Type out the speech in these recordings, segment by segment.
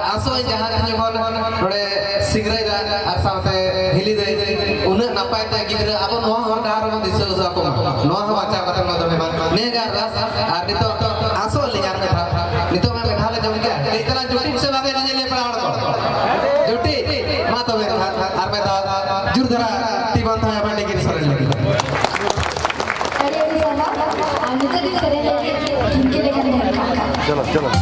आसो जहां जखन नोडे सिगराई दा आर साथे हिली दे उन नपाय ते गिद्रा अब नो हर डार म दिसो को नो ह बाचा कथा न दमे ने गार आर नितो आसो ले जार कथा नितो में बैठा ले जम के इतना जोटी से बागे ने ले पड़ा को जोटी मा तो में आर में दा जुरधरा तीवन था बाटे के सरल लगी अरे साला आने तो भी सरल लगी इनके लेकर चलो चलो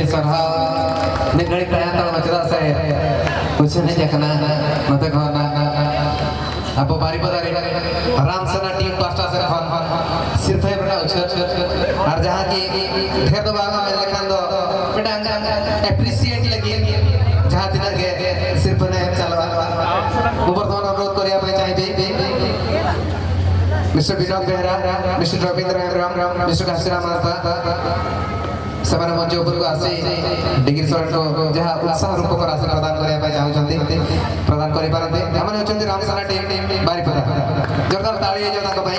सरहा ने गड़ी तया तल मचदा से कुछ नहीं देखना मत कहना अब बारी पदारी राम सेना टीम पास्टा से खन सिर्फ है बड़ा उछल और जहां की ढेर तो बागा में लेखन दो बेटा एप्रिशिएट लगी जहां दिन के सिर्फ ने चलवा ऊपर तो अनुरोध करिया पे चाहिए मिस्टर विनोद बेहरा मिस्टर रविंद्र राम मिस्टर काशीराम माता समान मंच ऊपर को आसी डिग्री स्टूडेंट को जहां उत्साह रूप को राशि प्रदान करिया पे चाहउछंती प्रदान करि पारते हमने होचंती रामसेना टीम बारीपदा जोरदार ताली जो ताको भाई